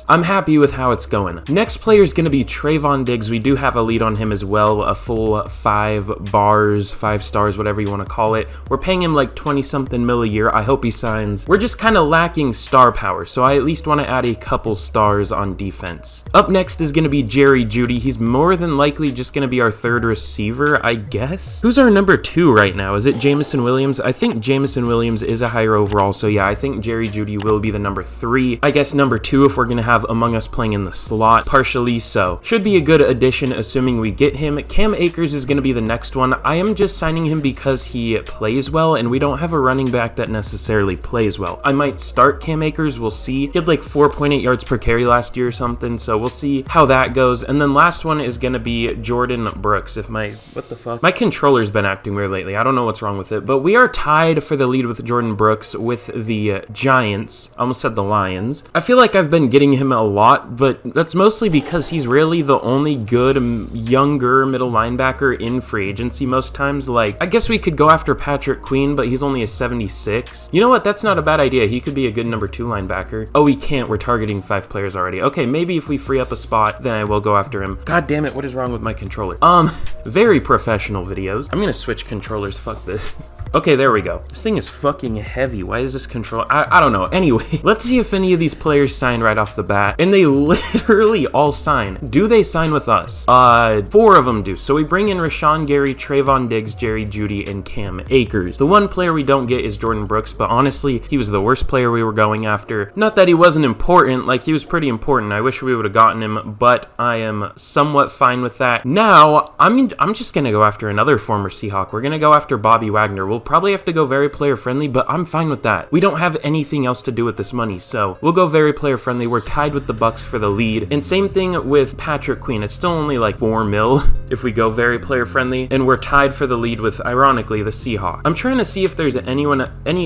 S1: I'm happy with how it's going. Next player is going to be Trayvon Diggs. We do have a lead on him as well, a full 5 bars, 5 stars, whatever you want to call it. We're paying him like 20-something mil a year. I hope he signs. We're just kind of lacking star power, so I at least want to add a couple stars on defense. Up next is going to be Jerry Jeudy. He's more than likely just going to be our 3rd receiver, I guess. Who's our number 2 right now? Is it Jameson Williams? I think Jameson Williams is a higher overall, so yeah, I think Jerry Jeudy will be the number 3. I guess number 2 if we're going to have Among Us playing in the slot, partially so. Should be a good addition assuming we get him. Cam Akers is going to be the next one. I am just signing him because he plays well and we don't have a running back that necessarily plays well. I might start Cam Akers, we'll see. He had like 4.8 yards per carry last year or something, so we'll see how that goes. And then last one is gonna be Jordan Brooks. What the fuck? My controller's been acting weird lately. I don't know what's wrong with it, but we are tied for the lead with Jordan Brooks with the Giants. I almost said the Lions. I feel like I've been getting him a lot, but that's mostly because he's really the only good younger middle linebacker in free agency most times. Like, I guess we could go after Patrick Queen, but he's only a 76. You know what? That's not a bad idea. He could be a good number 2 linebacker. Oh, we can't. We're targeting 5 players already. Okay, maybe if we free up a spot, then I will go after him. God damn it, what is wrong with my controller? Very professional videos. I'm gonna switch controllers. Fuck this. Okay, there we go. This thing is fucking heavy. Why is this control? I don't know. Anyway, let's see if any of these players sign right off the bat. And they literally all sign. Do they sign with us? 4 of them do. So we bring in Rashawn Gary, Trayvon Diggs, Jerry Jeudy, and Cam Akers. The one player we don't get is Jordan Brooks, but honestly, he was the worst player we were going after. Not that he wasn't important, like he was pretty important. I wish we would have gotten him, but I am somewhat fine with that. Now, I'm just gonna go after another former Seahawk. We're gonna go after Bobby Wagner. We'll probably have to go very player friendly, but I'm fine with that. We don't have anything else to do with this money, so we'll go very player friendly. We're tied with the Bucks for the lead, and same thing with Patrick Queen. It's still only like 4 mil if we go very player friendly, and we're tied for the lead with, ironically, the Seahawks. I'm trying to see if there's any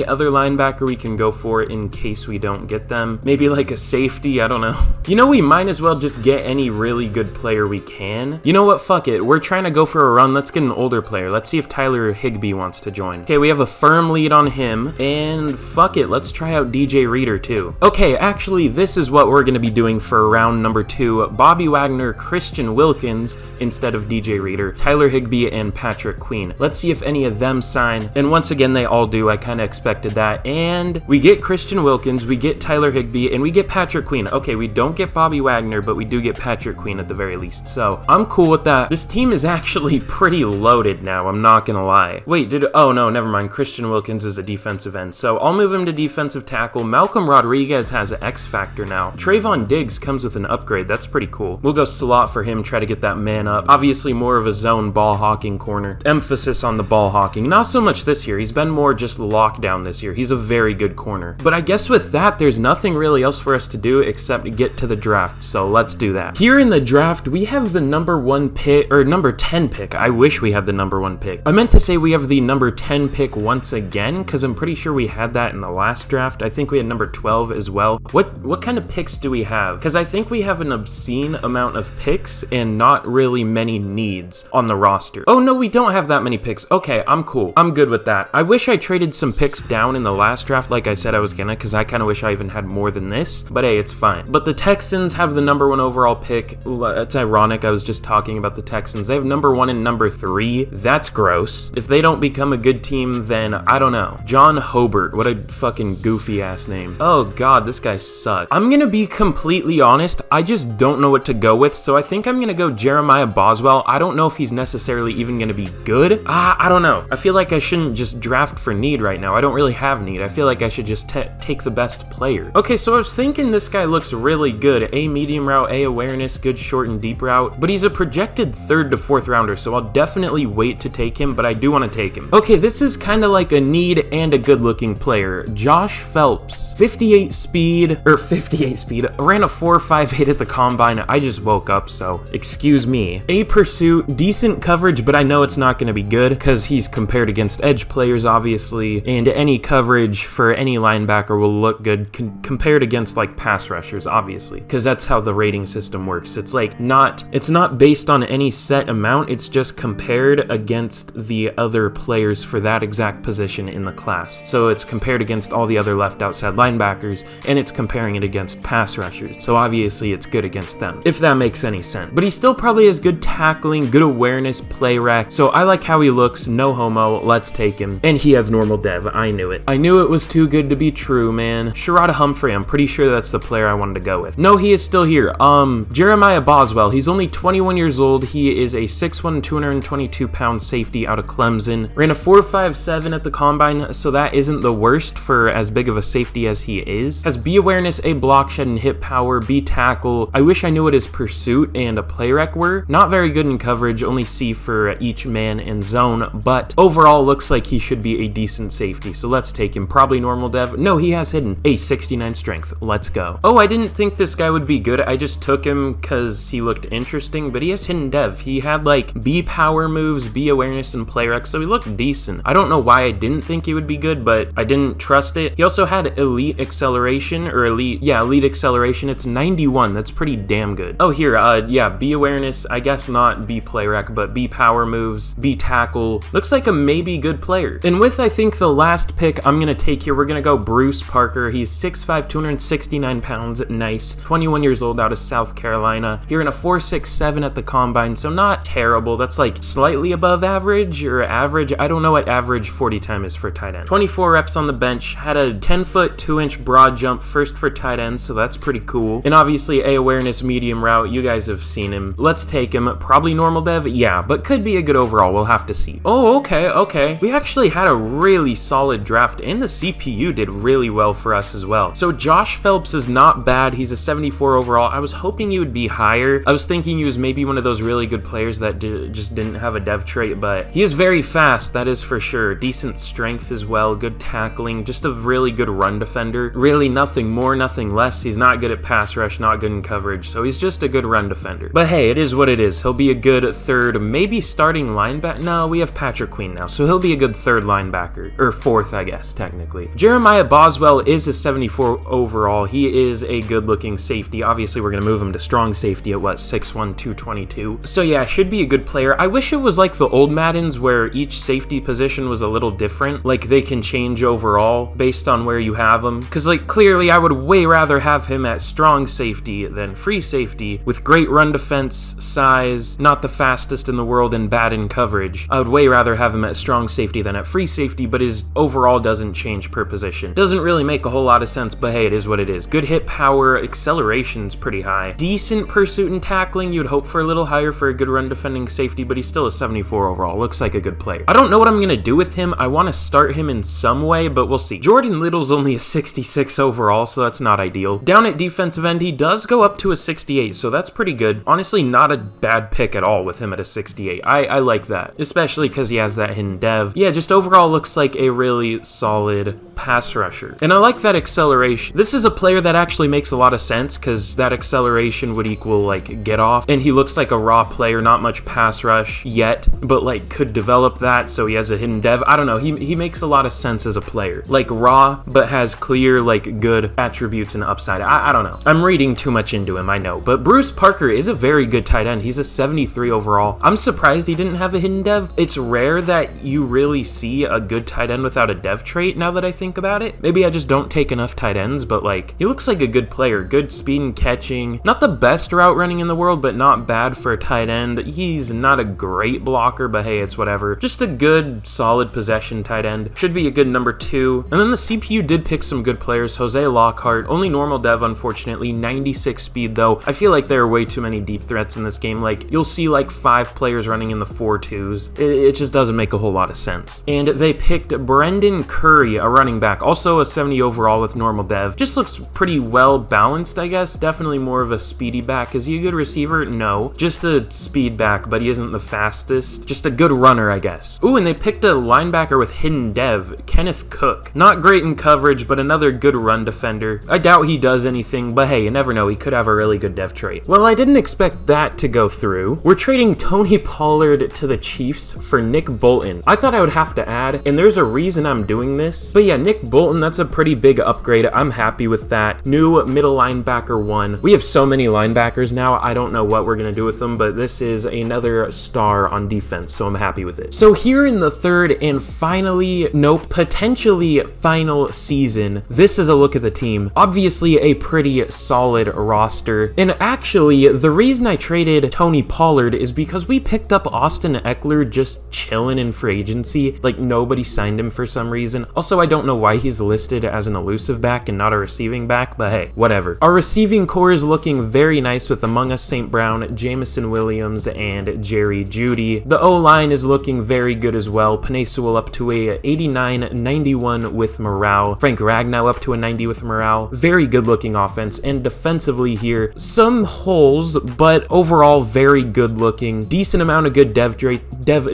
S1: other linebacker we can go for in case we don't get them. Maybe like a safety, I don't know. You know, we might as well just get any really good player we can. You know what, fuck it. We're trying to go for a run. Let's get an older player. Let's see if Tyler Higbee wants to join. Okay, we have a firm lead on him, and fuck it. Let's try out DJ Reader too. Okay, actually, this is what we're gonna be doing for round number 2. Bobby Wagner, Christian Wilkins instead of DJ Reader, Tyler Higbee, and Patrick Queen. Let's see if any of them sign. And once again, they all do. I kind of expected that. And we get Christian Wilkins, we get Tyler Higbee, and we get Patrick Queen. Okay, we don't get Bobby Wagner, but we do get Patrick Queen at the very least. So I'm cool with that. This team is actually pretty loaded now. I'm not gonna lie. Wait, oh no, never mind. Christian Wilkins is a defensive end. So I'll move him to defensive tackle. Malcolm Rodriguez has an X factor now. Trayvon Diggs comes with an upgrade. That's pretty cool. We'll go slot for him, try to get that man up. Obviously more of a zone ball hawking corner. Emphasis on the ball hawking. Not so much this year. He's been more just lockdown this year. He's a very good corner. But I guess with that, there's nothing really else for us to do except get to the draft. So let's do that. Here in the draft, we have the number 1 pick, or number 10 pick. I wish we had the number 1 pick. I meant to say we have the number 10 pick once again, because I'm pretty sure we had that in the last draft. I think we had number 12 as well. What kind of picks do we have? Because I think we have an obscene amount of picks and not really many needs on the roster. Oh no, we don't have that many picks. Okay, I'm cool. I'm good with that. I wish I traded some picks down in the last draft like I said I was gonna, because I kind of wish I even had more than this, but hey, it's fine. But the Texans have the number 1 overall pick. It's ironic, I was just talking about the Texans. They have number 1 and number 3. That's gross. If they don't become a good team, then I don't know. John Hobart, what a fucking goofy ass name. Oh god, this guy sucks. I'm gonna be completely honest, I just don't know what to go with, so I think I'm gonna go Jeremiah Boswell. I don't know if he's necessarily even gonna be good. I don't know. I feel like I shouldn't just draft for need right now. I don't really have need. I feel like I should just take the best player. Okay, so I was thinking this guy looks really good. A medium route, A awareness, good short and deep route, but he's a projected 3rd to 4th rounder, so I'll definitely wait to take him, but I do want to take him. Okay, this is kind of like a need and a good looking player. Josh Phelps, 58 speed, ran a 4.58 at the combine. I just woke up, so excuse me. A pursuit, decent coverage, but I know it's not going to be good because he's compared against edge players, obviously, and any coverage for any linebacker will look good compared against like pass rushers, obviously, because that's how the rating system works. It's like it's not based on any set amount, it's just compared against the other players for that exact position in the class. So it's compared against all the other left outside linebackers, and it's comparing it against pass rushers. So obviously it's good against them, if that makes any sense. But he still probably has good tackling, good awareness, play rec. So I like how he looks, no homo, let's take him. And he has normal dev, I knew it. I knew it was too good to be true, man. Sherrod Humphrey, I'm pretty sure that's the player I wanted to go with. No, he is still here. Jeremiah Boswell, he's only 21 years old. He is a 6'1", 222-pound safety out of Clemson. Ran a 4.57 at the combine, so that isn't the worst for as big of a safety as he is. Has B awareness, A block shed and hit power, B tackle. I wish I knew what his pursuit and a play rec were. Not very good in coverage, only C for each man and zone, but overall looks like he should be a decent safety, so let's take him. Probably normal dev. No, he has hidden. A 69 strength. Let's go. Oh, I didn't think this guy would be good. I just took him because he looked interesting, but he has hidden dev. He had like B power moves, B awareness, and play rec, so he looked decent. I don't know why I didn't think he would be good, but I didn't trust it. He also had elite acceleration, or elite acceleration. It's 91. That's pretty damn good. Oh, here, yeah, B awareness. I guess not B play rec, but B power moves, B tackle. Looks like a maybe good player. And with, I think, the last pick I'm gonna take here, we're gonna go Bruce Parker. He's 6'5", 269 pounds. Nice. 21 years old, out of South Carolina. Here in a 4.67 at the combine, so not terrible. That's like slightly above average or average. I don't know what average 40 time is for tight end. 24 reps on the bench. Had a 10-foot, 2-inch broad jump, first for tight end, so that's pretty cool. And obviously A awareness, medium route. You guys have seen him. Let's take him. Probably normal dev, yeah, but could be a good overall. We'll have to see. Oh, okay. We actually had a really solid draft, and the CPU did really well for us as well. So Josh Phelps is not bad. He's a 74 overall. I was hoping he would be higher. I was thinking he was maybe one of those really good players that just didn't have a dev trait, but he is very fast, that is for sure. Decent strength as well, good tackling, just a really good run defender. Really nothing more, nothing less. He's not good at pass rush, not good in coverage, so he's just a good run defender. But hey, it is what it is. He'll be a good third, maybe starting linebacker. No, we have Patrick Queen now, so he'll be a good third linebacker, or fourth, I guess, technically. Jeremiah Boswell is a 74 overall. He is a good-looking safety. Obviously, we're going to move him to strong safety at, what, 6'1", 222. So yeah, should be a good player. I wish it was like the old Maddens where each safety position was a little different. Like, they can change overall based on where you have them. Because, like, clearly, I would way rather have him at strong safety than free safety with great run defense, size, not the fastest in the world, and bad in coverage. I would way rather have him at strong safety than at free safety, but his overall doesn't change per position. Doesn't really make a whole lot of sense, but hey, it is what it is. Good hit power, acceleration's pretty high. Decent pursuit and tackling. You'd hope for a little higher for a good run defending safety, but he's still a 74 overall. Looks like a good player. I don't know what I'm gonna do with him. I want to start him in some way, but we'll see. Jordan Little's only a 66 overall, so that's not ideal. Down at defensive end, he does go up to a 68, so that's pretty good. Honestly, not a bad pick at all with him at a 68. I like that, especially because he has that hidden dev. Yeah, just overall looks like a really solid pass rusher. And I like that acceleration. This is a player that actually makes a lot of sense because that acceleration would equal like get off, and he looks like a raw player, not much pass rush yet, but like could develop that, so he has a hidden dev. I don't know, he makes a lot of sense as a player. Like raw, but has clear like good attributes and upside. I don't know. I'm reading too much into him, I know. But Bruce Parker is a very good tight end. He's a 73 overall. I'm surprised he didn't have a hidden dev. It's rare that you really see a good tight end without a dev trait now that I think about it. Maybe I just don't take enough tight ends, but like he looks like a good player. Good speed and catching. Not the best route running in the world, but not bad for a tight end. He's not a great blocker, but hey, it's whatever. Just a good, solid possession tight end. Should be a good number 2. And then the CPU did pick some good players. Jose Lockhart, only normal dev, unfortunately. 96 speed, though. I feel like there are way too many deep threats in this game. Like, you'll see like 5 players running in the 4.2s. It just doesn't make a whole lot of sense. And they picked Brendan Curry, a running back, also a 70 overall with normal dev. Just looks pretty well balanced, I guess. Definitely more of a speedy back. Is he a good receiver? No. Just a speed back, but he isn't the fastest. Just a good runner, I guess. Ooh, and they picked a linebacker with hidden dev, Kenneth Cook. Not great in coverage, but another good run defender. I doubt he does anything, but hey, you never know. He could have a really good dev trait. Well, I didn't expect that to go through. We're trading Tony Pollard to the Chiefs for Nick Bolton. I thought I would have to add, and there's a reason I'm doing this, but yeah, Nick Bolton, that's a pretty big upgrade. I'm happy with that. New middle linebacker 1. We have so many linebackers now, I don't know what we're gonna do with them, but this is another star on defense, so I'm happy with it. So here in the third and potentially final season, this is a look at the team. Obviously a pretty solid roster, and actually the reason I traded Tony Pollard is because we picked up Austin Eckler just chilling in free agency. Like, nobody signed him for some reason. Also, I don't know why he's listed as an elusive back and not a receiving back, but hey, whatever. Our receiving core is looking very nice with Among Us St. Brown, Jamison Williams, and Jerry Jeudy. The O-line is looking very good as well. Penei Sewell up to a 89-91 with morale. Frank Ragnow up to a 90 with morale. Very good looking offense. And defensively here, some holes, but overall very good looking. Decent amount of good dev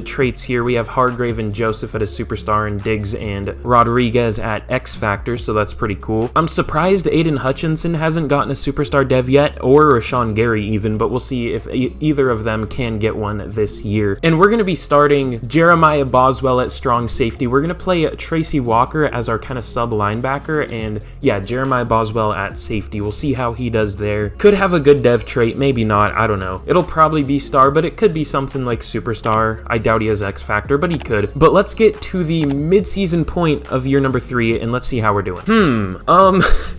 S1: traits here. We have Hargrave and Joseph at a superstar, Superstar, and Diggs and Rodriguez at X Factor, so that's pretty cool. I'm surprised Aiden Hutchinson hasn't gotten a Superstar dev yet, or Rashawn Gary even, but we'll see if either of them can get one this year. And we're going to be starting Jeremiah Boswell at strong safety. We're going to play Tracy Walker as our kind of sub linebacker, and yeah, Jeremiah Boswell at safety. We'll see how he does there. Could have a good dev trait, maybe not, I don't know. It'll probably be star, but it could be something like Superstar. I doubt he has X Factor, but he could. But let's get to the mid-season point of year number 3, and let's see how we're doing.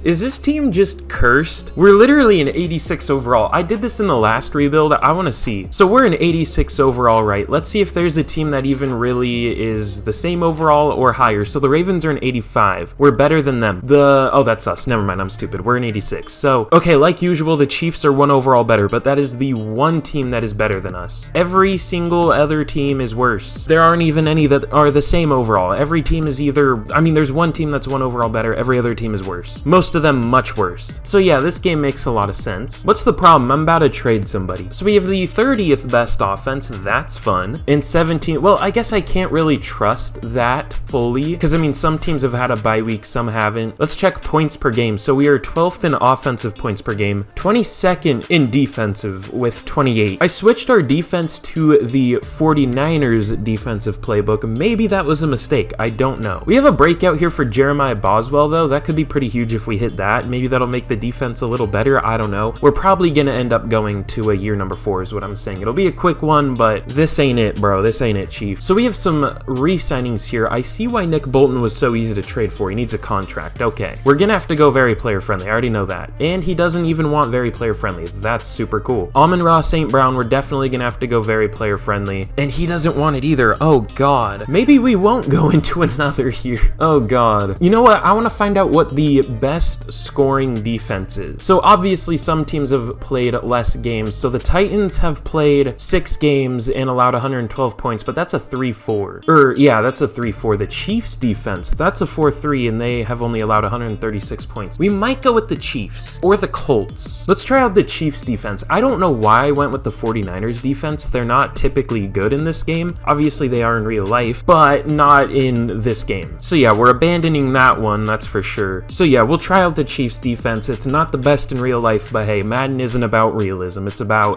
S1: Is this team just cursed? We're literally an 86 overall. I did this in the last rebuild. I want to see. So we're an 86 overall, right? Let's see if there's a team that even really is the same overall or higher. So the Ravens are an 85. We're better than them. Oh, that's us. Never mind. I'm stupid. We're an 86. So, okay, like usual, the Chiefs are 1 overall better, but that is the one team that is better than us. Every single other team is worse. There aren't even any that are the same overall. Every team is there's one team that's 1 overall better. Every other team is worse. Most of them much worse. So yeah, this game makes a lot of sense. What's the problem? I'm about to trade somebody. So we have the 30th best offense. That's fun. And 17. Well, I guess I can't really trust that fully because some teams have had a bye week, some haven't. Let's check points per game. So we are 12th in offensive points per game, 22nd in defensive with 28. I switched our defense to the 49ers defensive playbook. Maybe that was a mistake. I don't know. We have a breakout here for Jeremiah Boswell though. That could be pretty huge if we hit that. Maybe that'll make the defense a little better. I don't know. We're probably going to end up going to a year number 4 is what I'm saying. It'll be a quick one, but this ain't it, bro. This ain't it, Chief. So we have some re-signings here. I see why Nick Bolton was so easy to trade for. He needs a contract. Okay. We're going to have to go very player friendly. I already know that. And he doesn't even want very player friendly. That's super cool. Amon-Ra St. Brown, we're definitely going to have to go very player friendly. And he doesn't want it either. Oh, God. Maybe we won't go into another year. Oh, God. You know what? I want to find out what the best scoring defense is. So obviously some teams have played less games. So the Titans have played 6 games and allowed 112 points, but that's a 3-4. Yeah, that's a 3-4. The Chiefs defense, that's a 4-3, and they have only allowed 136 points. We might go with the Chiefs or the Colts. Let's try out the Chiefs defense. I don't know why I went with the 49ers defense. They're not typically good in this game. Obviously they are in real life, but not in this game. So yeah, we're abandoning that one, that's for sure. So yeah, we'll try out the Chiefs defense. It's not the best in real life, but hey, Madden isn't about realism. It's about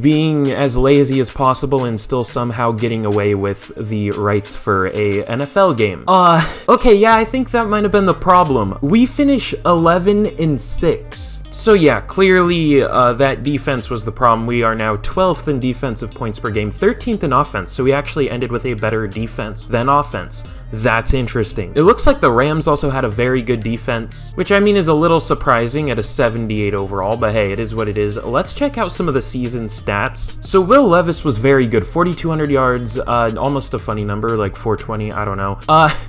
S1: being as lazy as possible and still somehow getting away with the rights for a NFL game. Okay, yeah, I think that might have been the problem. We finish 11-6. So yeah, clearly that defense was the problem. We are now 12th in defensive points per game, 13th in offense, so we actually ended with a better defense than offense. That's interesting. It looks like the Rams also had a very good defense, which is a little surprising at a 78 overall, but hey, it is what it is. Let's check out some of the season stats. So Will Levis was very good, 4,200 yards, almost a funny number, like 420, I don't know.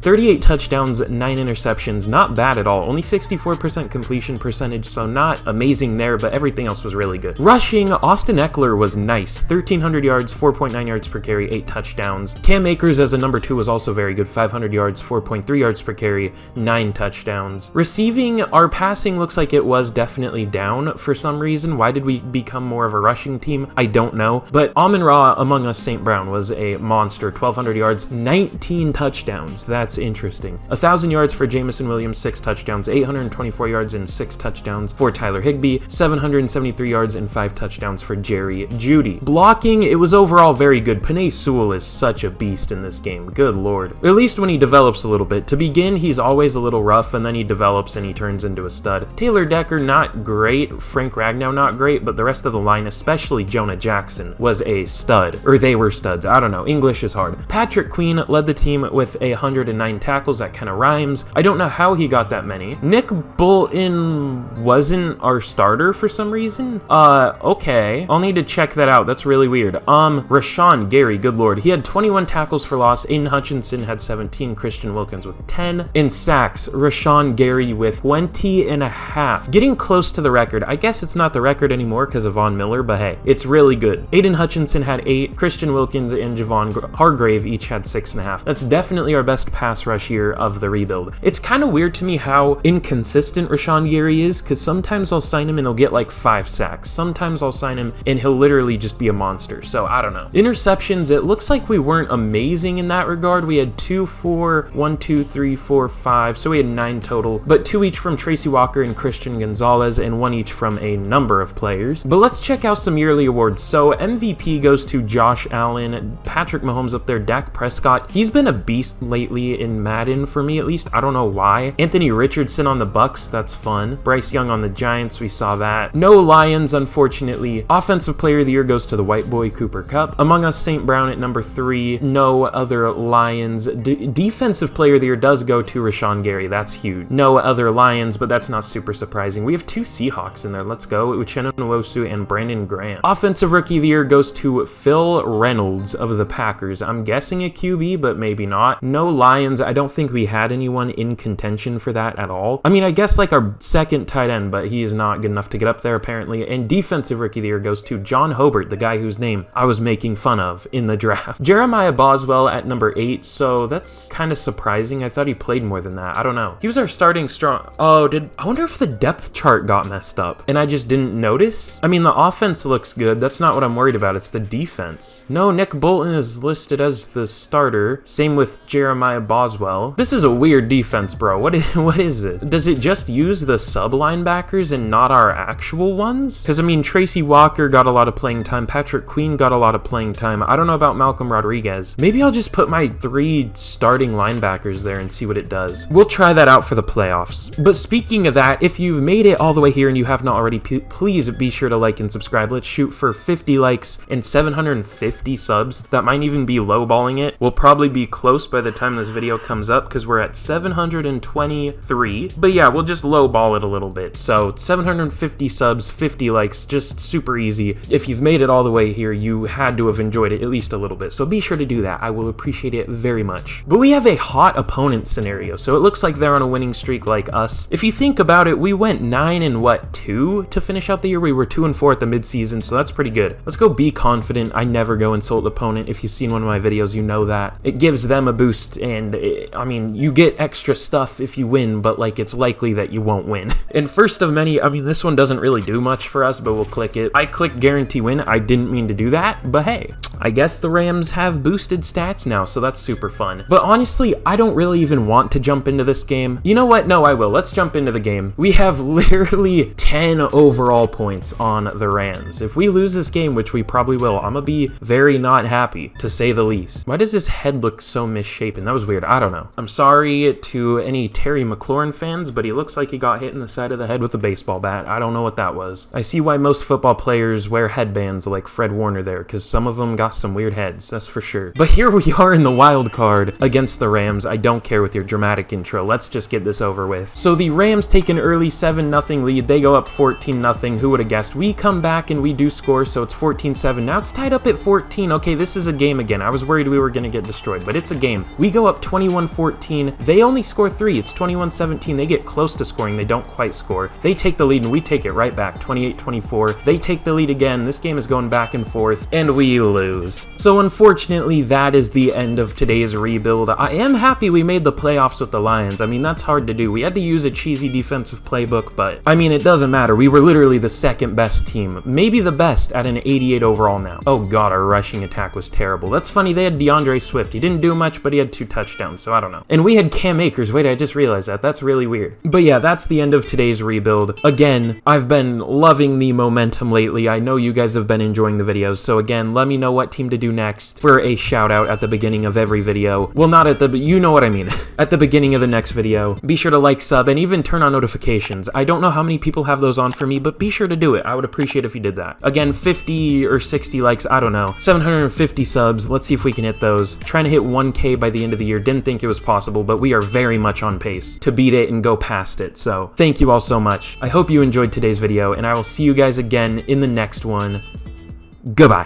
S1: 38 touchdowns, 9 interceptions, not bad at all. Only 64% completion percentage, so not amazing there, but everything else was really good. Rushing, Austin Eckler was nice, 1,300 yards, 4.9 yards per carry, 8 touchdowns. Cam Akers as a number 2 was also very good, 500 yards, 4.3 yards per carry, 9 touchdowns. Receiving, our passing looks like it was definitely down for some reason. Why did we become more of a rushing team? I don't know, but Amon-Ra Among Us St. Brown was a monster, 1,200 yards, 19 touchdowns. That's interesting. 1,000 yards for Jamison Williams, 6 touchdowns, 824 yards and 6 touchdowns for Tyler Higbee, 773 yards and 5 touchdowns for Jerry Jeudy. Blocking, it was overall very good. Penei Sewell is such a beast in this game. Good lord. At least when he develops a little bit. To begin, he's always a little rough, and then he develops and he turns into a stud. Taylor Decker, not great. Frank Ragnow, not great, but the rest of the line, especially Jonah Jackson, was a stud. Or they were studs. I don't know. English is hard. Patrick Queen led the team with 109 tackles. That kind of rhymes. I don't know how he got that many. Nick Bolton wasn't our starter for some reason. Okay. I'll need to check that out. That's really weird. Rashawn Gary, good lord. He had 21 tackles for loss. Aiden Hutchinson had 17. Christian Wilkins with 10. In sacks, Rashawn Gary with 20.5. Getting close to the record. I guess it's not the record anymore because of Von Miller, but hey, it's really good. Aiden Hutchinson had 8. Christian Wilkins and Javon Hargrave each had 6.5. That's definitely our best pass rush year of the rebuild. It's kind of weird to me how inconsistent Rashawn Gary is, because sometimes I'll sign him and he'll get like 5 sacks. Sometimes I'll sign him and he'll literally just be a monster. So I don't know. Interceptions, it looks like we weren't amazing in that regard. We had 2 4, 1, 2, 3, 4, 5. So we had 9 total, but 2 each from Tracy Walker and Christian Gonzalez, and 1 each from a number of players. But let's check out some yearly awards. So MVP goes to Josh Allen, Patrick Mahomes up there, Dak Prescott. He's been a beast lately in Madden for me, at least. I don't know why. Anthony Richardson on the Bucks, that's fun. Bryce Young on the Giants, we saw that. No Lions, unfortunately. Offensive Player of the Year goes to the white boy Cooper Kupp. Among Us St. Brown at number 3. No other Lions. Defensive Player of the Year does go to Rashawn Gary. That's huge. No other Lions, but that's not super surprising. We have 2 Seahawks in there. Let's go. Uchenna Nwosu and Brandon Graham. Offensive Rookie of the Year goes to Phil Reynolds of the Packers. I'm guessing a QB, but maybe not. No Lions. I don't think we had anyone in contention for that at all. I mean, I guess like our second tight end, but he is not good enough to get up there apparently. And Defensive Rookie of the Year goes to John Hobart, the guy whose name I was making fun of in the draft. Jeremiah Boswell at number 8, so that's kind of surprising. I thought he played more than that. I don't know. He was our starting strong. Oh, I wonder if the depth chart got messed up and I just didn't notice? I mean, the offense looks good. That's not what I'm worried about. It's the defense. No, Nick Bolton is listed as the starter. Same with Jeremiah Boswell. This is a weird defense, bro. What is it? Does it just use the sub linebackers and not our actual ones? Because I mean, Tracy Walker got a lot of playing time. Patrick Queen got a lot of playing time. I don't know about Malcolm Rodriguez. Maybe I'll just put my 3 starting linebackers there and see what it does. We'll try that out for the playoffs. But speaking of that, if you've made it all the way here and you have not already, please be sure to like and subscribe. Let's shoot for 50 likes and 750 subs. That might even be lowballing it. We'll probably be close by the time this video comes up because we're at 723. But yeah, we'll just lowball it a little bit. So 750 subs, 50 likes, just super easy. If you've made it all the way here, you had to have enjoyed it at least a little bit. So be sure to do that. I will appreciate it very much. But we have a hot opponent scenario. So it looks like they're on a winning streak like us. If you think about it, we went 9 and 2 to finish out the year. We were 2 and 4 at the midseason, so that's pretty good. Let's go be confident. I never go insult the opponent. If you've seen one of my videos, you know that. It gives them a boost, and I mean, you get extra stuff if you win, but like it's likely that you won't win. And first of many, I mean, this one doesn't really do much for us, but we'll click it. I click guarantee win. I didn't mean to do that, but hey, I guess the Rams have boosted stats now, so that's super fun. But honestly, I don't really even want to jump into this game. You know what? No, I will. Let's jump into the game. We have literally 10 overall points on the Rams. If we lose this game, which we probably will, I'm gonna be very not happy, to say the least. Why does his head look so misshapen? That was weird. I don't know. I'm sorry to any Terry McLaurin fans, but he looks like he got hit in the side of the head with a baseball bat. I don't know what that was. I see why most football players wear headbands like Fred Warner there, because some of them got some weird heads, that's for sure. But here we are in the wild card against the Rams. I don't care with your dramatic intro. Let's just get this over with. So the Rams take an early 7-0 lead. They go up 14-0. Who would have guessed? We come back and we do score, so it's 14-7. Now it's tied up at 14. Okay, this is a game again. I was worried we were going to get destroyed, but it's a game. We go up 21-14. They only score 3. It's 21-17. They get close to scoring. They don't quite score. They take the lead and we take it right back. 28-24. They take the lead again. This game is going back and forth and we lose. So unfortunately, that is the end of today's rebuild. I am happy we made the playoffs with the Lions. I mean, that's hard to do. We had to use a cheesy defensive playbook, but I mean, it doesn't matter. We were literally the second best team, maybe the best at an 88 overall now. Oh god, our rushing attack was terrible. That's funny, they had DeAndre Swift. He didn't do much, but he had 2 touchdowns, so I don't know. And we had Cam Akers. Wait, I just realized that. That's really weird. But yeah, that's the end of today's rebuild. Again, I've been loving the momentum lately. I know you guys have been enjoying the videos, so again, let me know what team to do next for a shout out at the beginning of every video. Well, not at the, but you know what I mean. At the beginning of the next video. Be sure to like, sub, and even turn on notifications. I don't know how many people have those on for me, but be sure to do it. I would appreciate if you did that. Again, 50 or 60 likes, I don't know. 750 subs. Let's see if we can hit those. Trying to hit 1K by the end of the year. Didn't think it was possible, but we are very much on pace to beat it and go past it. So thank you all so much. I hope you enjoyed today's video, and I will see you guys again in the next one. Goodbye.